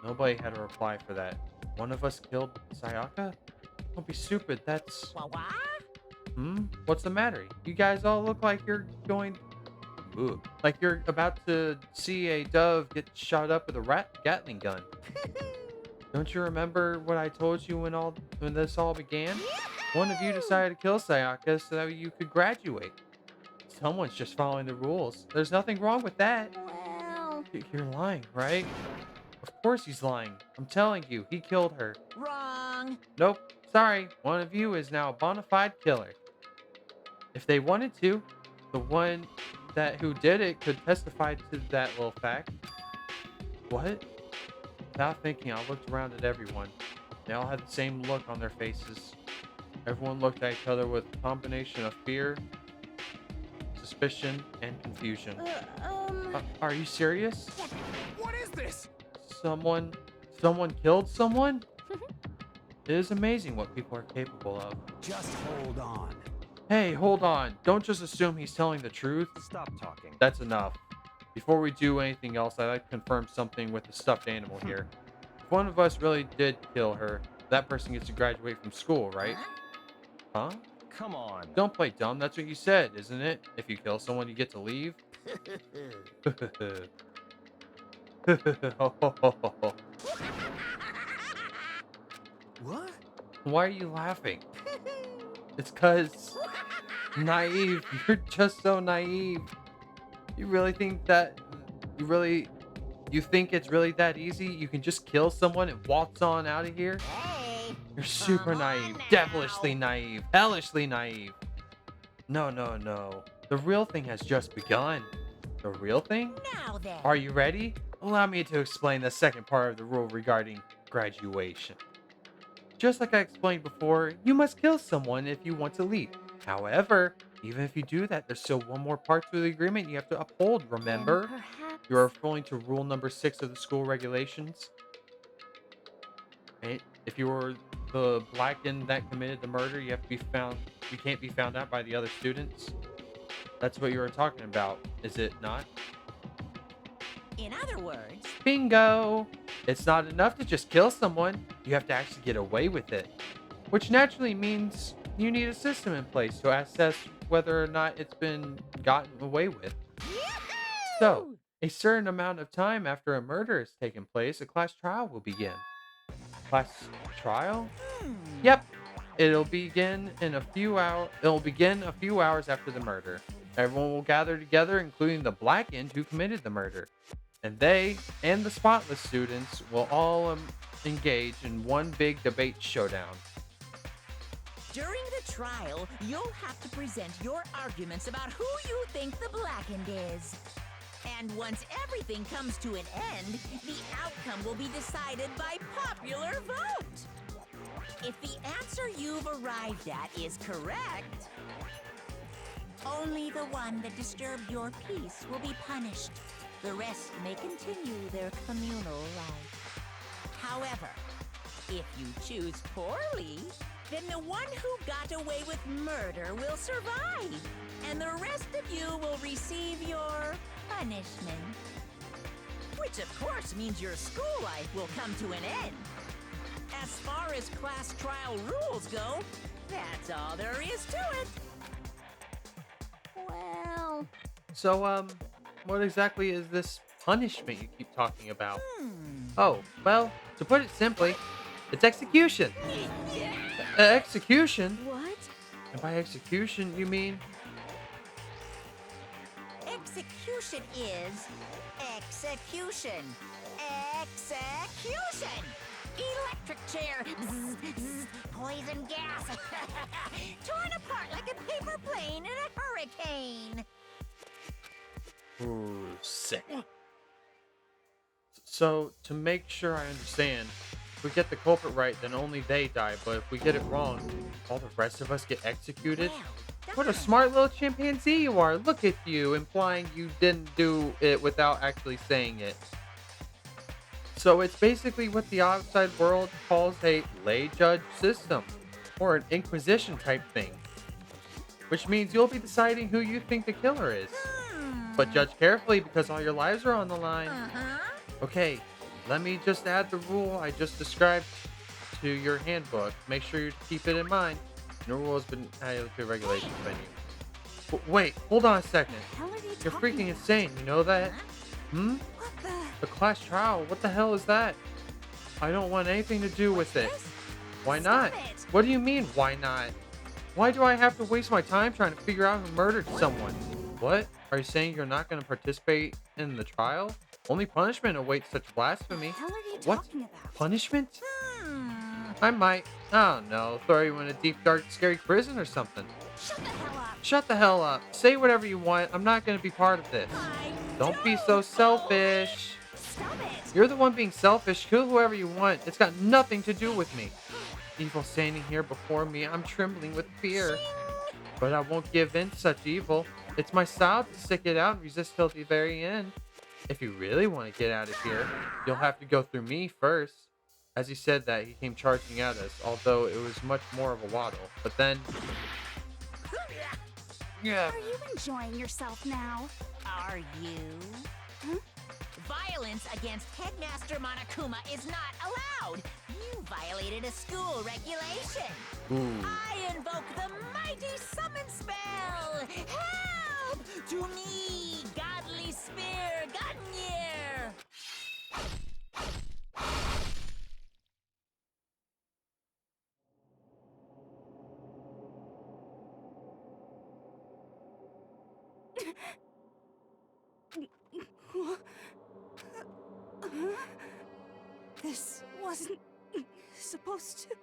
Nobody had a reply for that. One of us killed Sayaka? Don't be stupid. That's... What? What's the matter? You guys all look like you're going... Ooh. Like you're about to see a dove get shot up with a Gatling gun. Don't you remember what I told you when this all began? One of you decided to kill Sayaka so that you could graduate. Someone's just following the rules. There's nothing wrong with that. Well, You're lying, right? Of course he's lying. I'm telling you, he killed her. Wrong. Nope. Sorry. One of you is now a bona fide killer. If they wanted to, the one who did it could testify to that little fact. What? Without thinking, I looked around at everyone. They all had the same look on their faces. Everyone looked at each other with a combination of fear, suspicion, and confusion. Are you serious? What is this? Someone killed someone? It is amazing what people are capable of. Just hold on. Hey, hold on. Don't just assume he's telling the truth. Stop talking. That's enough. Before we do anything else, I'd like to confirm something with the stuffed animal here. If one of us really did kill her, that person gets to graduate from school, right? Huh? Come on. Don't play dumb. That's what you said, isn't it? If you kill someone, you get to leave. What? Why are you laughing? It's cause naive. You're just so naive. You really think that you think it's really that easy? You can just kill someone and waltz on out of here? Hey. You're super Come on naive, now. devilishly naive, hellishly naive. No. The real thing has just begun. The real thing? Now then. Are you ready? Allow me to explain the second part of the rule regarding graduation. Just like I explained before, you must kill someone if you want to leave. However, even if you do that, there's still one more part to the agreement you have to uphold, remember? perhaps. You're referring to rule number 6 of the school regulations. Right? If you were the blackened that committed the murder, you can't be found out by the other students. That's what you were talking about, is it not? In other words, Bingo! It's not enough to just kill someone. You have to actually get away with it. Which naturally means you need a system in place to assess whether or not it's been gotten away with. So, a certain amount of time after a murder has taken place, a class trial will begin. Class trial? Yep. It'll begin a few hours after the murder. Everyone will gather together, including the blackened who committed the murder. And they and the spotless students will all engage in one big debate showdown. during the trial, you'll have to present your arguments about who you think the blackened is. And once everything comes to an end, the outcome will be decided by popular vote. If the answer you've arrived at is correct, only the one that disturbed your peace will be punished. The rest may continue their communal life. However, if you choose poorly, then the one who got away with murder will survive, and the rest of you will receive your punishment. Which of course means your school life will come to an end. As far as class trial rules go, that's all there is to it. Well, So, what exactly is this punishment you keep talking about? Oh, well, to put it simply, it's execution. Execution? what? And by execution, you mean... Execution is execution. Execution! Electric chair. Zzz, zzz, poison gas. Torn apart like a paper plane in a hurricane. Ooh, sick. So, to make sure I understand, if we get the culprit right, then only they die, but if we get it wrong, all the rest of us get executed? What a smart little chimpanzee you are! Look at you, implying you didn't do it without actually saying it. So it's basically what the outside world calls a lay judge system, or an inquisition type thing. Which means you'll be deciding who you think the killer is. But judge carefully because all your lives are on the line. Uh-huh. Okay, Let me just add the rule I just described to your handbook. Make sure you keep it in mind. No rule has been added to regulations menu. Wait, hold on a second. What the hell are you You're talking freaking about? insane, you know that? Hmm? What the? The class trial, what the hell is that? I don't want anything to do with it. This? Why Stop not? it. What do you mean, why not? Why do I have to waste my time trying to figure out who murdered someone? What? Are you saying you're not going to participate in the trial? Only punishment awaits such What the blasphemy. hell are you What? talking about? Punishment? Hmm. I might, I don't know, throw you in a deep, dark, scary prison or something. Shut the hell up. Shut the hell up. Say whatever you want. I'm not going to be part of this. I Don't be so selfish. Stop it. You're the one being selfish. Kill whoever you want. It's got nothing to do with me. Evil standing here before me. I'm trembling with fear. But I won't give in to such evil. It's my style to stick it out and resist till the very end. If you really want to get out of here, you'll have to go through me first. As he said that, he came charging at us, although it was much more of a waddle. But then... Yeah. Are you enjoying yourself now? Are you? Violence against Headmaster Monokuma is not allowed. You violated a school regulation. Ooh. I invoke the mighty summon spell. Help! To me, godly spear, Gunyear. This wasn't supposed to.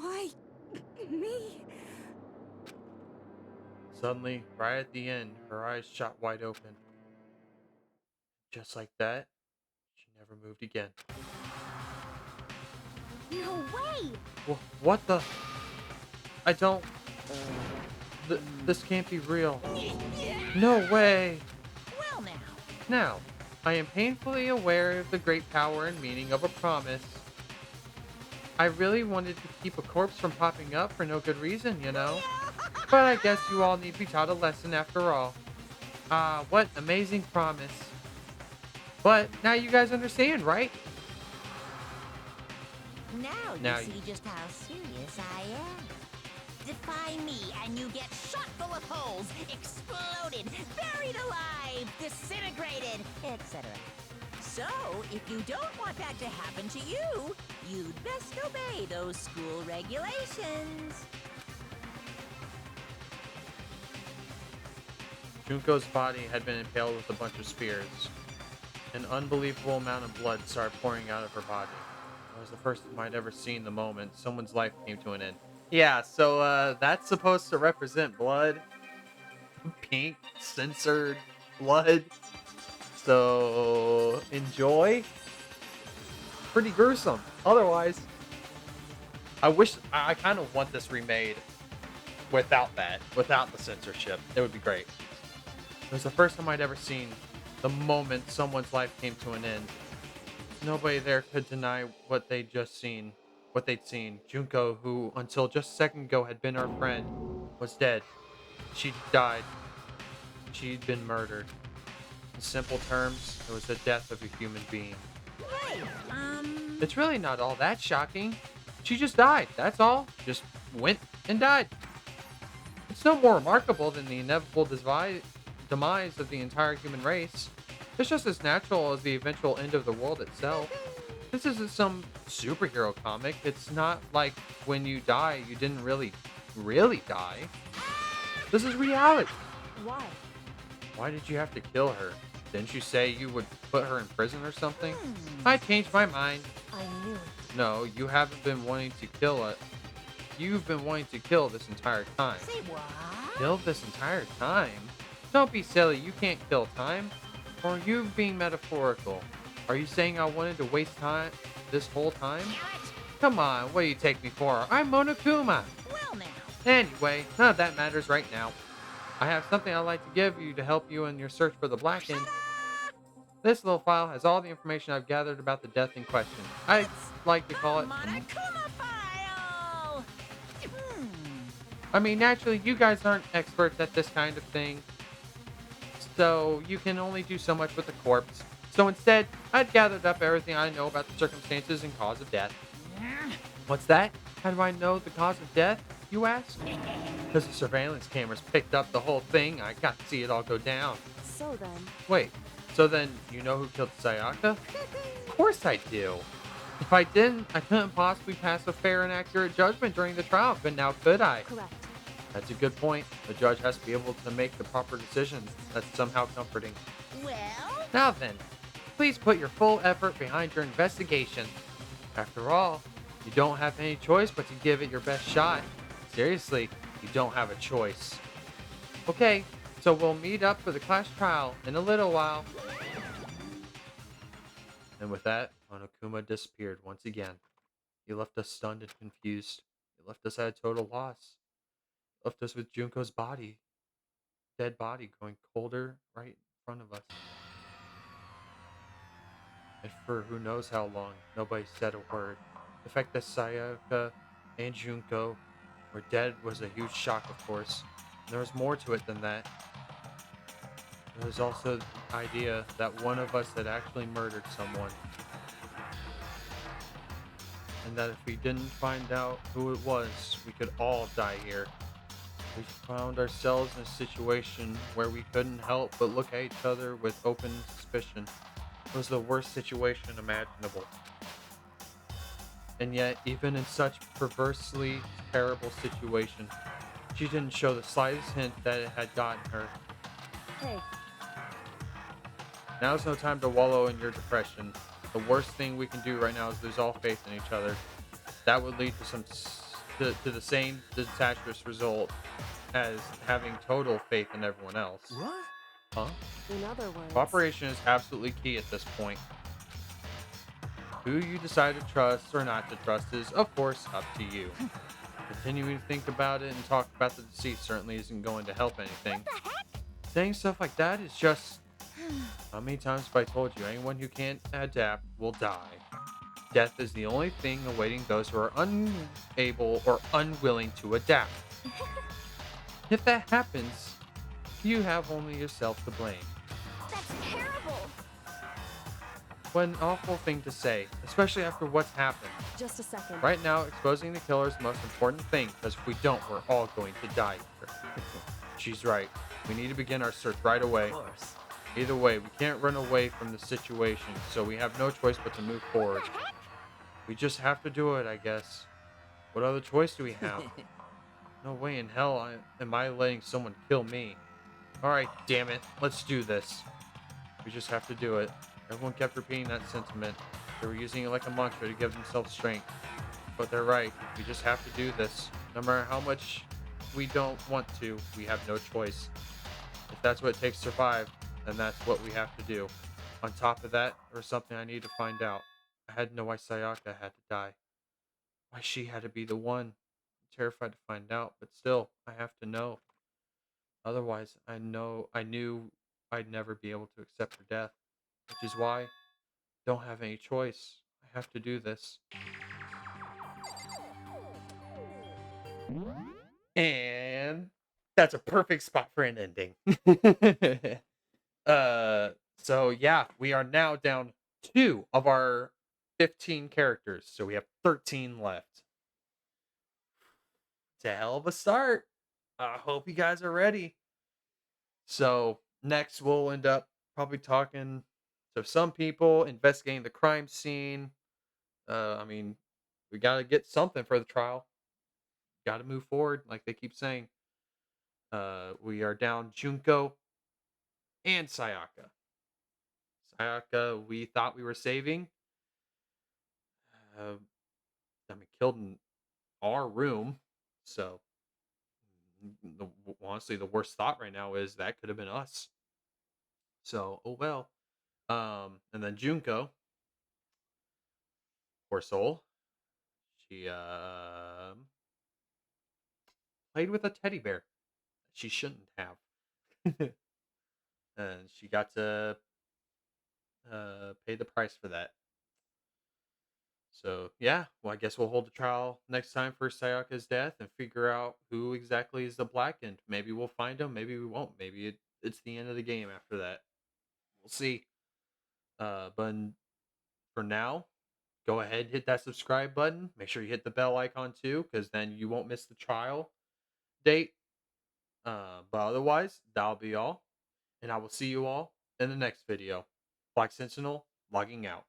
Why me? Suddenly, right at the end, her eyes shot wide open. Just like that, she never moved again. No way! What the? I don't... this can't be real. No way! Well now. Now, I am painfully aware of the great power and meaning of a promise. I really wanted to keep a corpse from popping up for no good reason, you know? But I guess you all need to be taught a lesson after all. Ah, what amazing promise. But now you guys understand, right? Now you see just how serious I am. Defy me and you get shot full of holes, exploded, buried alive, disintegrated, etc. So, if you don't want that to happen to you, you'd best obey those school regulations. Junko's body had been impaled with a bunch of spears. An unbelievable amount of blood started pouring out of her body. It was the first time I'd ever seen the moment someone's life came to an end. Yeah, so that's supposed to represent blood. Pink, censored blood. So enjoy. Pretty gruesome. Otherwise, I kind of want this remade without that, without the censorship. It would be great. It was the first time I'd ever seen the moment someone's life came to an end. Nobody there could deny what they'd seen. Junko, who until just a second ago had been our friend, was dead. She'd died. She'd been murdered. In simple terms, it was the death of a human being. Right, It's really not all that shocking. She just died, that's all. Just went and died. It's no more remarkable than the inevitable demise of the entire human race. It's just as natural as the eventual end of the world itself. This isn't some superhero comic. It's not like when you die, you didn't really die. This is reality. Why? Why did you have to kill her? Didn't you say you would put her in prison or something? I changed my mind. I knew it. No, you haven't been wanting to kill it. You've been wanting to kill this entire time. say what? Kill this entire time? Don't be silly, you can't kill time. Or are you being metaphorical? Are you saying I wanted to waste time this whole time? Come on, what do you take me for? I'm Monokuma! Well now. Anyway, none of that matters right now. I have something I'd like to give you to help you in your search for the Blackened. This little file has all the information I've gathered about the death in question. I'd like to call it... Monokuma file! I mean, naturally, you guys aren't experts at this kind of thing. So, you can only do so much with the corpse. So instead, I'd gathered up everything I know about the circumstances and cause of death. What's that? How do I know the cause of death, you ask? Because the surveillance cameras picked up the whole thing. I got to see it all go down. So then, Wait, so then you know who killed Sayaka? Of course I do. If I didn't, I couldn't possibly pass a fair and accurate judgment during the trial, but now could I? correct. That's a good point. The judge has to be able to make the proper decisions. That's somehow comforting. Well, Now then, please put your full effort behind your investigation. After all, you don't have any choice but to give it your best shot. Seriously, you don't have a choice. Okay, so we'll meet up for the class trial in a little while. And with that, Onokuma disappeared once again. He left us stunned and confused. He left us at a total loss. Left us with Junko's body, dead body, going colder right in front of us. And for who knows how long, nobody said a word. The fact that Sayaka and Junko were dead was a huge shock, of course. And there was more to it than that. There was also the idea that one of us had actually murdered someone. And that if we didn't find out who it was, we could all die here. We found ourselves in a situation where we couldn't help but look at each other with open suspicion. It was the worst situation imaginable. And yet, even in such perversely terrible situation, she didn't show the slightest hint that it had gotten her. Hey, Now's no time to wallow in your depression. The worst thing we can do right now is lose all faith in each other. That would lead to the same disastrous result as having total faith in everyone else. What? Huh? in other words, Cooperation is absolutely key at this point. Who you decide to trust or not to trust is, of course, up to you. Continuing to think about it and talk about the deceit certainly isn't going to help anything. Saying stuff like that is just... How many times have I told you, anyone who can't adapt will die. Death is the only thing awaiting those who are unable or unwilling to adapt. If that happens, you have only yourself to blame. That's terrible. What an awful thing to say, especially after what's happened. just a second. Right now, exposing the killer is the most important thing, because if we don't, we're all going to die here. She's right. We need to begin our search right away. Of course. Either way, we can't run away from the situation, so we have no choice but to move forward. We just have to do it, I guess. What other choice do we have? No way in hell am I letting someone kill me. Alright, damn it. Let's do this. We just have to do it. Everyone kept repeating that sentiment. They were using it like a mantra to give themselves strength. But they're right. We just have to do this. No matter how much we don't want to, we have no choice. If that's what it takes to survive, then that's what we have to do. On top of that, there was something I need to find out. I had to know why Sayaka had to die. Why she had to be the one. I'm terrified to find out, but still, I have to know. Otherwise, I knew I'd never be able to accept her death. Which is why I don't have any choice. I have to do this. And that's a perfect spot for an ending. So yeah, we are now down 2 of our 15 characters. So we have 13 left. It's a hell of a start. I hope you guys are ready. So next we'll end up probably talking to some people, investigating the crime scene. I mean, we got to get something for the trial. Got to move forward, like they keep saying. We are down Junko and Sayaka. Sayaka, we thought we were saving. Uh, I mean, killed in our room. So, the, honestly, the worst thought right now is that could have been us. So, oh well. And then Junko, poor soul, she played with a teddy bear. She shouldn't have. And she got to pay the price for that. So yeah, well, I guess we'll hold the trial next time for Sayaka's death and figure out who exactly is the Blackened. Maybe we'll find him. Maybe we won't. Maybe it's the end of the game after that. We'll see. But for now, go ahead and hit that subscribe button. Make sure you hit the bell icon too, because then you won't miss the trial date. But otherwise, that'll be all. And I will see you all in the next video. Black Sentinel logging out.